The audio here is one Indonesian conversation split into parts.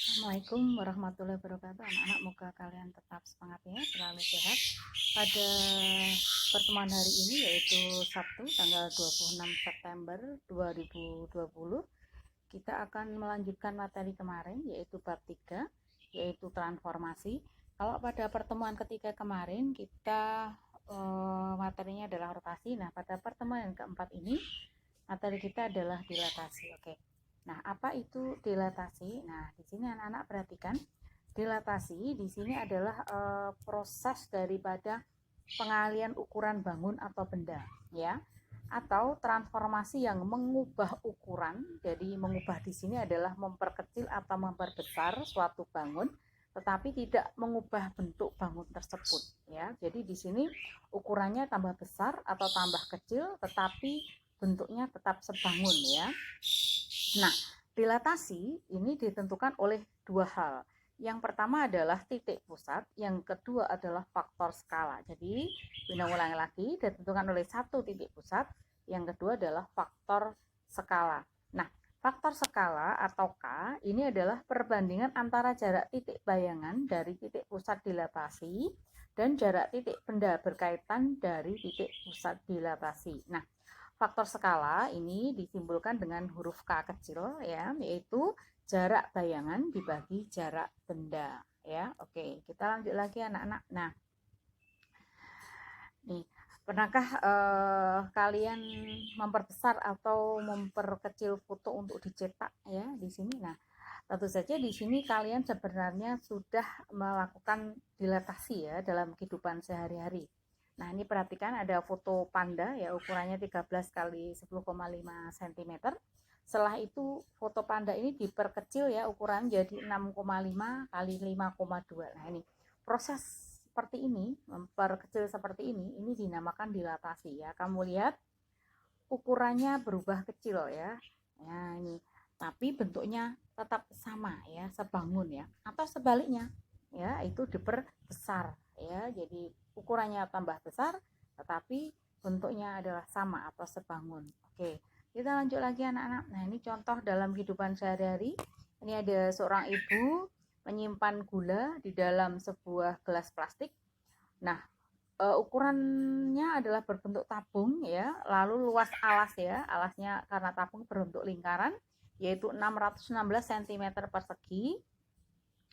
Assalamualaikum warahmatullahi wabarakatuh. Anak-anak, moga kalian tetap semangat ya, selalu sehat. Pada pertemuan hari ini yaitu Sabtu tanggal 26 September 2020, kita akan melanjutkan materi kemarin yaitu bab 3, yaitu transformasi. Kalau pada pertemuan ketiga kemarin kita materinya adalah rotasi. Nah, pada pertemuan yang keempat ini materi kita adalah dilatasi. Oke. Nah, apa itu dilatasi? Nah, di sini anak-anak perhatikan, dilatasi di sini adalah proses daripada pengalian ukuran bangun atau benda, ya, atau transformasi yang mengubah ukuran. Jadi mengubah di sini adalah memperkecil atau memperbesar suatu bangun, tetapi tidak mengubah bentuk bangun tersebut, ya. Jadi di sini ukurannya tambah besar atau tambah kecil, tetapi bentuknya tetap sebangun, ya. Nah, dilatasi ini ditentukan oleh dua hal. Yang pertama adalah titik pusat, yang kedua adalah faktor skala. Jadi, Bina ulangi lagi, ditentukan oleh satu titik pusat, yang kedua adalah faktor skala. Nah, faktor skala atau K ini adalah perbandingan antara jarak titik bayangan dari titik pusat dilatasi dan jarak titik benda berkaitan dari titik pusat dilatasi. Nah, faktor skala ini disimbolkan dengan huruf K kecil, ya, yaitu jarak bayangan dibagi jarak benda, ya. Oke, kita lanjut lagi anak-anak. Nah, nih, pernahkah kalian memperbesar atau memperkecil foto untuk dicetak, ya, di sini? Nah, tentu saja di sini kalian sebenarnya sudah melakukan dilatasi ya dalam kehidupan sehari-hari. Nah, ini perhatikan ada foto panda ya, ukurannya 13 kali 10,5 cm. Setelah itu foto panda ini diperkecil ya, ukuran jadi 6,5 kali 5,2. Nah, ini proses seperti ini, memperkecil seperti ini dinamakan dilatasi ya. Kamu lihat ukurannya berubah kecil ya. Nah, ini tapi bentuknya tetap sama ya, sebangun ya. Atau sebaliknya ya, itu diperbesar ya. Jadi ukurannya tambah besar tetapi bentuknya adalah sama atau sebangun. Oke, kita lanjut lagi anak-anak. Nah, ini contoh dalam kehidupan sehari-hari. Ini ada seorang ibu menyimpan gula di dalam sebuah gelas plastik. Nah, ukurannya adalah berbentuk tabung ya, lalu luas alas ya, alasnya karena tabung berbentuk lingkaran yaitu 616 cm persegi.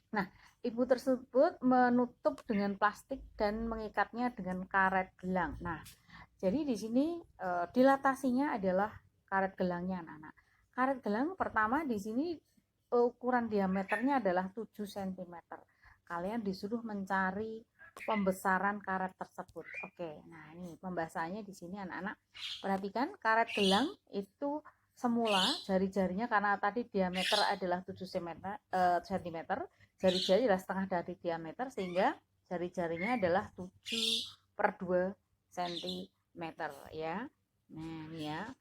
Nah, ibu tersebut menutup dengan plastik dan mengikatnya dengan karet gelang. Nah, jadi di sini dilatasinya adalah karet gelangnya anak-anak. Karet gelang pertama di sini ukuran diameternya adalah 7 cm. Kalian disuruh mencari pembesaran karet tersebut. Oke, nah ini pembahasannya di sini anak-anak. Perhatikan karet gelang itu semula jari-jarinya karena tadi diameter adalah 7 cm, jari-jari adalah setengah dari diameter sehingga jari-jarinya adalah 7/2 cm ya. Nah, ini ya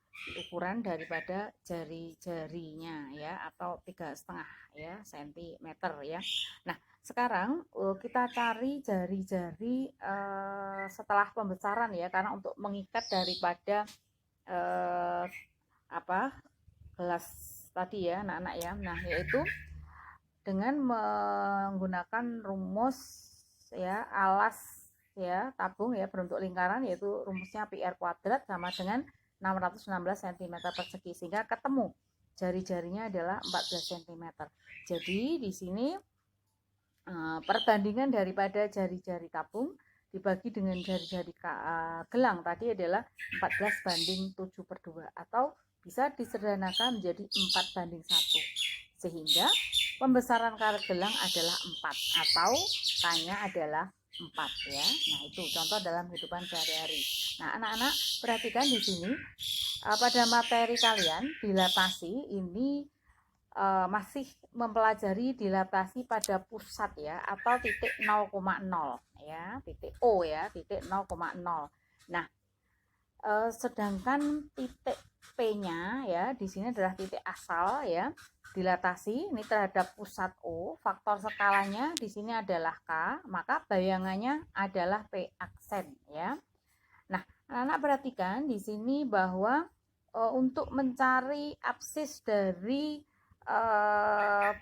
ukuran daripada jari-jarinya ya, atau 3,5 ya cm ya. Nah, sekarang kita cari jari-jari setelah pembesaran ya, karena untuk mengikat daripada gelas tadi ya anak-anak ya. Nah, yaitu dengan menggunakan rumus ya alas ya tabung ya berbentuk lingkaran, yaitu rumusnya PR kuadrat sama dengan 616 cm persegi, sehingga ketemu jari-jarinya adalah 14 cm. Jadi di sini perbandingan daripada jari-jari tabung dibagi dengan jari-jari gelang tadi adalah 14/7/2, atau bisa disederhanakan menjadi 4/1, sehingga pembesaran karet gelang adalah 4 atau K-nya adalah 4 ya. Nah, itu contoh dalam kehidupan sehari-hari. Nah, anak-anak perhatikan di sini pada materi kalian dilatasi ini masih mempelajari dilatasi pada pusat ya, atau titik 0,0 ya, titik O ya, titik 0,0. Nah, sedangkan titik P-nya ya di sini adalah titik asal ya. Dilatasi ini terhadap pusat O, faktor skalanya di sini adalah K, maka bayangannya adalah P aksen ya. Nah, anak-anak perhatikan di sini bahwa untuk mencari absis dari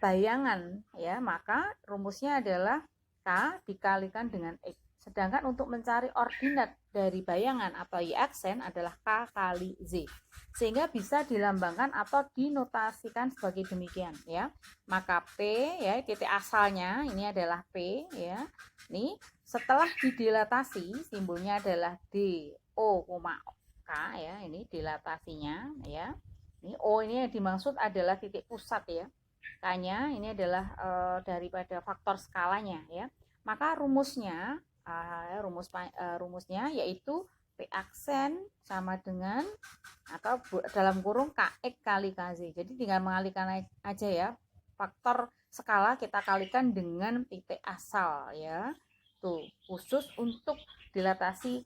bayangan ya, maka rumusnya adalah K dikalikan dengan X. Sedangkan untuk mencari ordinat dari bayangan atau Y aksen adalah K kali Z. Sehingga bisa dilambangkan atau dinotasikan sebagai demikian ya. Maka P ya, titik asalnya ini adalah P ya. Ini setelah didilatasi simbolnya adalah D O, K ya, ini dilatasinya ya. Ini O ini yang dimaksud adalah titik pusat ya. K-nya ini adalah daripada faktor skalanya ya. Maka rumusnya rumusnya yaitu P aksen sama dengan atau dalam kurung KX kali KZ. Jadi tinggal mengalihkan aja ya. Faktor skala kita kalikan dengan titik asal ya. Tuh, khusus untuk dilatasi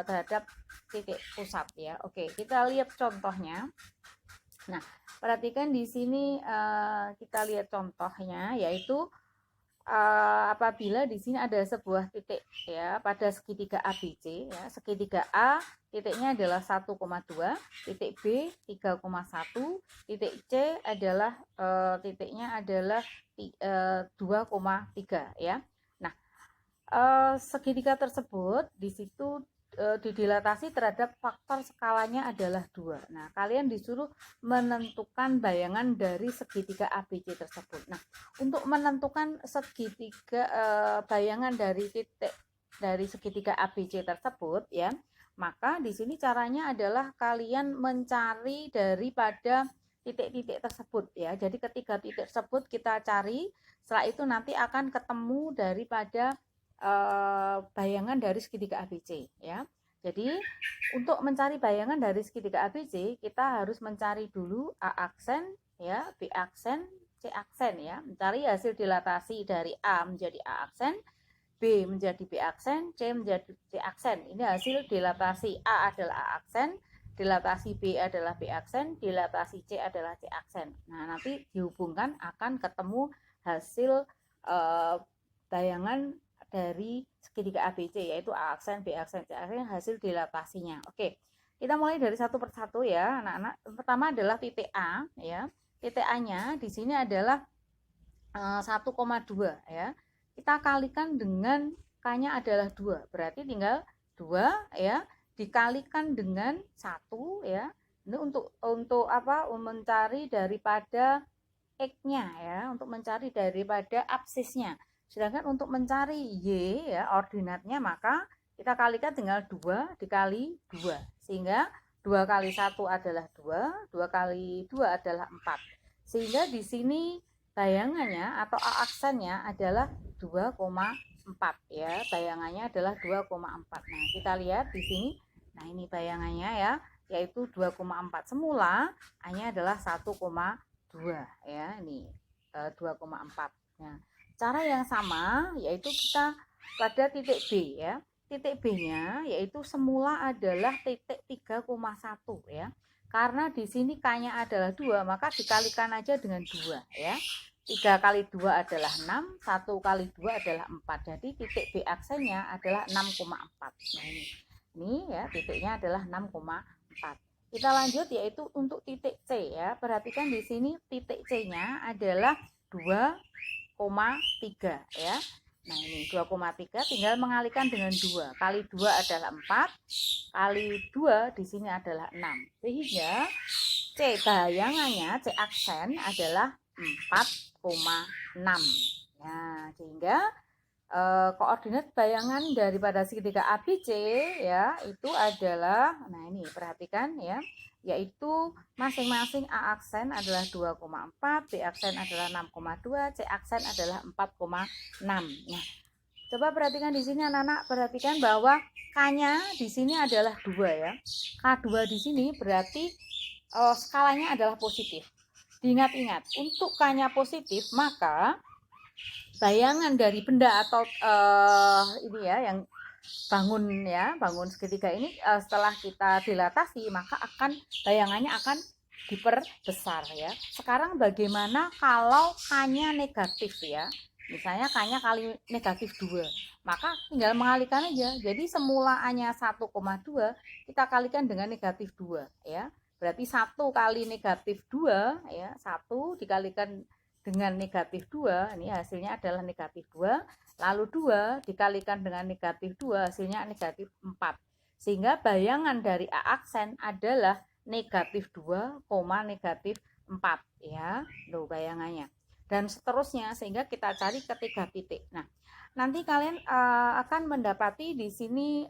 terhadap titik pusat ya. Oke, kita lihat contohnya. Nah, perhatikan di sini kita lihat contohnya yaitu apabila di sini ada sebuah titik ya pada segitiga ABC ya, segitiga A titiknya adalah 1,2, titik B 3,1, titik C adalah titiknya adalah 2,3 ya. Nah, segitiga tersebut di situ didilatasi terhadap faktor skalanya adalah 2. Nah, kalian disuruh menentukan bayangan dari segitiga ABC tersebut. Nah, untuk menentukan segitiga bayangan dari titik dari segitiga ABC tersebut ya, maka di sini caranya adalah kalian mencari daripada titik-titik tersebut ya. Jadi ketiga titik tersebut kita cari, setelah itu nanti akan ketemu daripada bayangan dari segitiga ABC ya. Jadi untuk mencari bayangan dari segitiga ABC kita harus mencari dulu A aksen ya, B aksen, C aksen ya. Mencari hasil dilatasi dari A menjadi A aksen, B menjadi B aksen, C menjadi C aksen. Ini hasil dilatasi A adalah A aksen, dilatasi B adalah B aksen, dilatasi C adalah C aksen. Nah, nanti dihubungkan akan ketemu hasil bayangan dari segitiga ABC yaitu A aksen, B aksen, C aksen hasil dilatasinya. Oke, kita mulai dari satu persatu ya anak-anak. Pertama adalah titik A ya. Titik A-nya di sini adalah 1,2 ya. Kita kalikan dengan K-nya adalah 2. Berarti tinggal 2 ya dikalikan dengan 1 ya. Ini untuk apa? Mencari daripada X-nya ya, untuk mencari daripada absisnya. Sedangkan untuk mencari Y ya ordinatnya maka kita kalikan dengan 2 dikali 2. Sehingga 2 kali 1 adalah 2, 2 kali 2 adalah 4. Sehingga di sini bayangannya atau A aksennya adalah 2,4 ya. Bayangannya adalah 2,4. Nah, kita lihat di sini. Nah, ini bayangannya ya, yaitu 2,4. Semula A-nya adalah 1,2 ya. Ini 2,4. Nah, cara yang sama yaitu kita pada titik B ya. Titik B-nya yaitu semula adalah titik 3,1 ya. Karena di sini K-nya adalah 2, maka dikalikan aja dengan 2 ya. 3 kali 2 adalah 6, 1 kali 2 adalah 4. Jadi titik B aksennya adalah 6,4. Nah, ini ya, titiknya adalah 6,4. Kita lanjut yaitu untuk titik C ya. Perhatikan di sini titik C-nya adalah 2,3 ya. Nah, ini 2,3 tinggal mengalihkan dengan 2. Kali 2 adalah 4, kali 2 di sini adalah 6. Sehingga C bayangannya, C aksen adalah 4,6. Nah, sehingga koordinat bayangan daripada segitiga ABC ya itu adalah, nah ini perhatikan ya, yaitu masing-masing A aksen adalah 2,4, B aksen adalah 6,2, C aksen adalah 4,6. Nah, coba perhatikan di sini anak-anak, perhatikan bahwa K-nya di sini adalah 2 ya. K2 di sini berarti skalanya adalah positif. Diingat-ingat, untuk K-nya positif maka bayangan dari benda atau ini ya yang bangun segitiga ini setelah kita dilatasi maka bayangannya akan diperbesar ya. Sekarang bagaimana kalau K-nya negatif ya? Misalnya K-nya kali negatif 2, maka tinggal mengalihkan aja. Jadi semula A-nya 1,2 kita kalikan dengan negatif 2 ya. Berarti 1 kali negatif 2 ya, 1 dikalikan dengan negatif 2, ini hasilnya adalah negatif 2, lalu 2 dikalikan dengan negatif 2, hasilnya negatif 4. Sehingga bayangan dari A aksen adalah negatif 2, negatif 4 ya, loh bayangannya. Dan seterusnya sehingga kita cari ketiga titik. Nah, nanti kalian akan mendapati di sini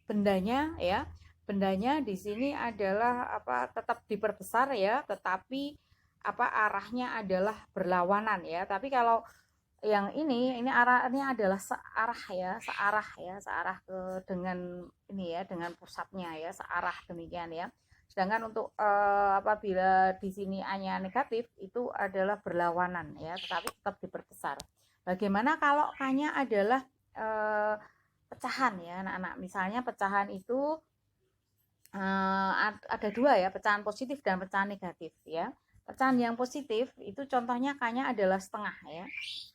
bendanya ya. Bendanya di sini adalah tetap diperbesar ya, tetapi arahnya adalah berlawanan ya. Tapi kalau yang ini arahnya adalah searah ke dengan ini ya, dengan pusatnya ya, searah demikian ya. Sedangkan untuk apabila di sini A-nya negatif itu adalah berlawanan ya, tetapi tetap diperbesar. Bagaimana kalau K-nya adalah pecahan ya anak-anak. Misalnya pecahan itu ada dua ya, pecahan positif dan pecahan negatif ya. Pecahan yang positif itu contohnya K-nya adalah setengah ya.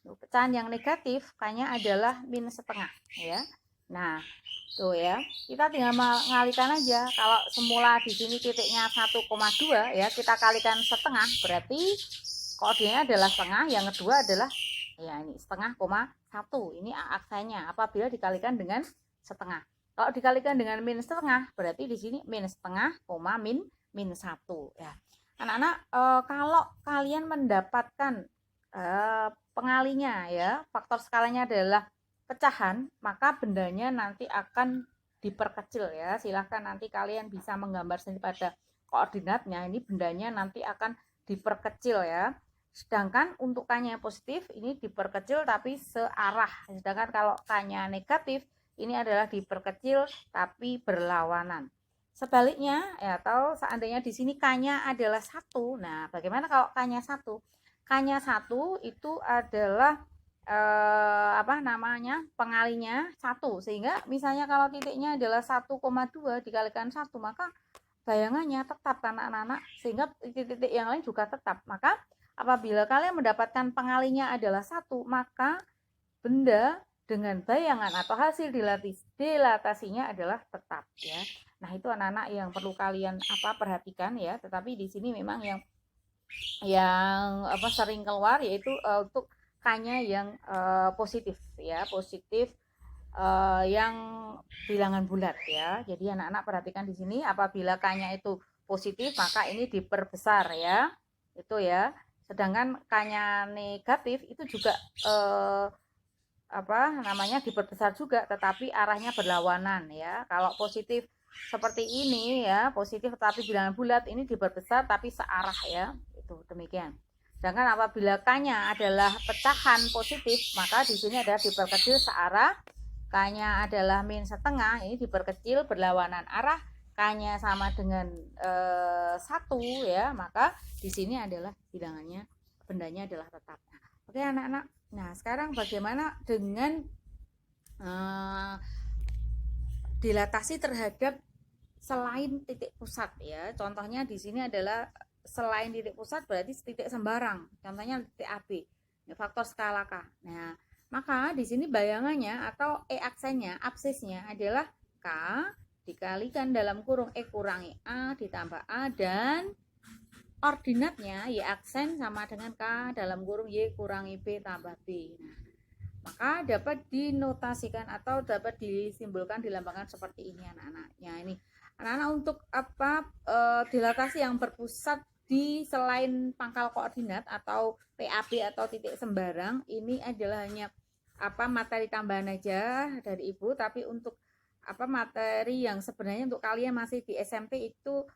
Pecahan yang negatif K-nya adalah minus setengah ya. Nah, tuh ya. Kita tinggal mengalihkan aja. Kalau semula di sini titiknya 1,2 ya, kita kalikan setengah, berarti koordinatnya adalah setengah, yang kedua adalah ya ini setengah, 1. Ini aksennya apabila dikalikan dengan setengah. Kalau dikalikan dengan minus setengah, berarti di sini minus setengah, minus 1 ya. Anak-anak, kalau kalian mendapatkan pengalinya ya, faktor skalanya adalah pecahan, maka bendanya nanti akan diperkecil ya. Silahkan nanti kalian bisa menggambar sendiri pada koordinatnya. Ini bendanya nanti akan diperkecil ya. Sedangkan untuk K-nya positif ini diperkecil tapi searah. Sedangkan kalau K-nya negatif ini adalah diperkecil tapi berlawanan. Sebaliknya ya, atau seandainya di sini K-nya adalah 1. Nah, bagaimana kalau K-nya 1? K-nya 1 itu adalah pengalinya 1. Sehingga misalnya kalau titiknya adalah 1,2 dikalikan 1, maka bayangannya tetap kan anak-anak, sehingga titik-titik yang lain juga tetap. Maka apabila kalian mendapatkan pengalinya adalah 1, maka benda dengan bayangan atau hasil dilatasinya adalah tetap ya. Nah, itu anak-anak yang perlu kalian perhatikan ya. Tetapi di sini memang yang sering keluar yaitu untuk K-nya yang positif ya, positif yang bilangan bulat ya. Jadi anak-anak perhatikan di sini apabila K-nya itu positif maka ini diperbesar ya. Itu ya. Sedangkan K-nya negatif itu juga diperbesar juga, tetapi arahnya berlawanan ya. Kalau positif seperti ini ya, positif tetapi bilangan bulat, ini diperbesar tapi searah ya. Itu demikian. Sedangkan apabila K-nya adalah pecahan positif, maka di sini adalah diperkecil searah. K-nya adalah min setengah, ini diperkecil berlawanan arah. K-nya sama dengan 1 ya, maka di sini adalah bilangannya, bendanya adalah tetap. Oke anak-anak. Nah, sekarang bagaimana dengan dilatasi terhadap selain titik pusat ya. Contohnya di sini adalah selain titik pusat berarti titik sembarang. Contohnya titik AB. Ini faktor skala K. Nah, maka di sini bayangannya atau E aksennya, absisnya adalah K dikalikan dalam kurung E kurangi A ditambah A, dan ordinatnya Y aksen sama dengan K dalam kurung Y kurangi B tambah B. Nah, maka dapat dinotasikan atau dapat disimbolkan, dilambangkan seperti ini anak-anaknya. Ini anak-anak untuk dilatasi yang berpusat di selain pangkal koordinat atau PAB atau titik sembarang, ini adalah hanya materi tambahan aja dari Ibu. Tapi untuk materi yang sebenarnya untuk kalian masih di SMP itu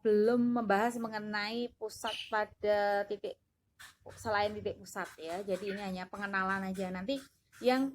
belum membahas mengenai pusat pada titik selain titik pusat ya. Jadi ini hanya pengenalan aja. Nanti yang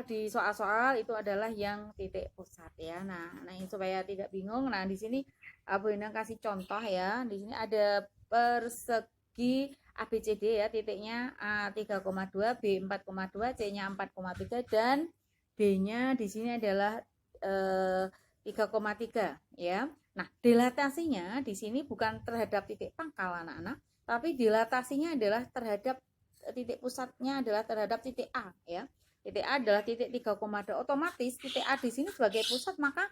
di soal-soal itu adalah yang titik pusat ya. Nah ini supaya tidak bingung. Nah di sini Bu Endang kasih contoh ya. Di sini ada persegi ABCD ya, titiknya A 3,2, B 4,2, C-nya 4,3 dan B-nya di sini adalah 3,3 ya. Nah, dilatasinya di sini bukan terhadap titik pangkal anak-anak, tapi dilatasinya adalah terhadap titik pusatnya adalah terhadap titik A ya. Titik A adalah titik 3,2. Otomatis titik A di sini sebagai pusat, maka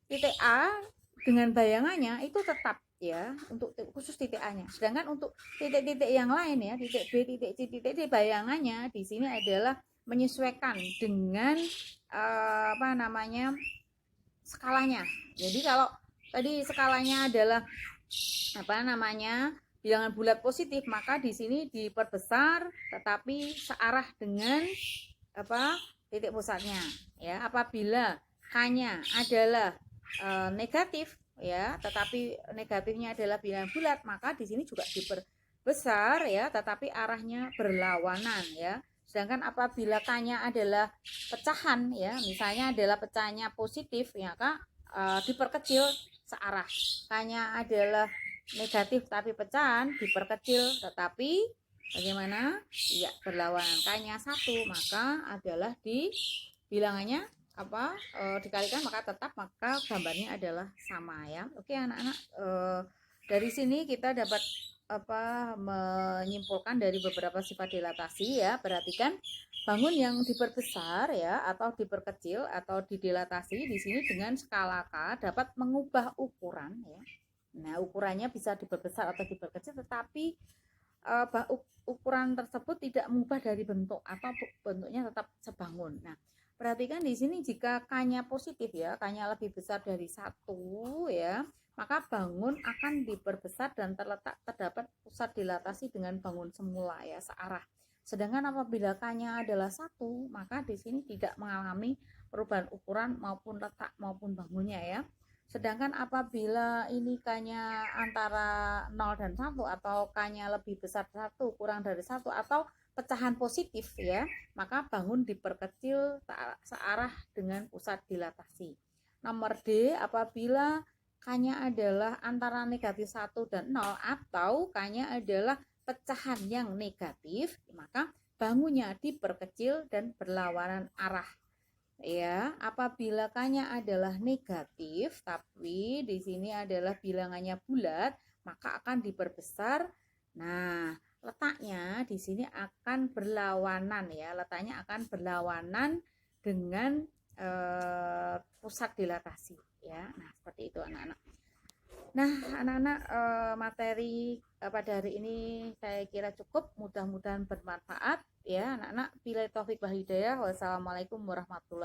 titik A dengan bayangannya itu tetap ya, untuk khusus titik A-nya. Sedangkan untuk titik-titik yang lain ya, titik B, titik C, titik D, bayangannya di sini adalah menyesuaikan dengan apa namanya, skalanya. Jadi kalau tadi skalanya adalah apa namanya, bilangan bulat positif, maka di sini diperbesar tetapi searah dengan apa, titik pusatnya ya. Apabila K-nya adalah negatif ya, tetapi negatifnya adalah bilangan bulat, maka di sini juga diperbesar ya, tetapi arahnya berlawanan ya. Sedangkan apabila K-nya adalah pecahan ya, misalnya adalah pecahannya positif ya, maka diperkecil searah. K-nya adalah negatif tapi pecahan, diperkecil tetapi bagaimana? Ya, berlawanan. K-nya 1, maka adalah di bilangannya apa, dikalikan maka tetap, maka gambarnya adalah sama ya. Oke anak-anak, dari sini kita dapat apa, menyimpulkan dari beberapa sifat dilatasi ya. Perhatikan bangun yang diperbesar ya, atau diperkecil atau didilatasi di sini dengan skala K dapat mengubah ukuran ya. Nah, ukurannya bisa diperbesar atau diperkecil, tetapi ukuran tersebut tidak mengubah dari bentuk atau bentuknya tetap sebangun. Nah, perhatikan di sini jika K-nya positif ya, K-nya lebih besar dari 1 ya, maka bangun akan diperbesar dan terdapat pusat dilatasi dengan bangun semula ya, searah. Sedangkan apabila K-nya adalah 1, maka di sini tidak mengalami perubahan ukuran maupun letak maupun bangunnya ya. Sedangkan apabila ini K-nya antara 0 dan 1 atau K-nya lebih besar 1 kurang dari 1 atau pecahan positif ya, maka bangun diperkecil searah dengan pusat dilatasi. Nomor D, apabila K-nya adalah antara negatif 1 dan 0 atau K-nya adalah pecahan yang negatif, maka bangunnya diperkecil dan berlawanan arah. Ya, apabila K-nya adalah negatif tapi di sini adalah bilangannya bulat, maka akan diperbesar. Nah, letaknya di sini akan berlawanan ya, letaknya akan berlawanan dengan pusat dilatasi ya. Nah, seperti itu anak-anak. Nah, anak-anak, materi pada hari ini saya kira cukup, mudah-mudahan bermanfaat ya anak-anak. Billahi taufik wal hidayah. Wassalamualaikum warahmatullahi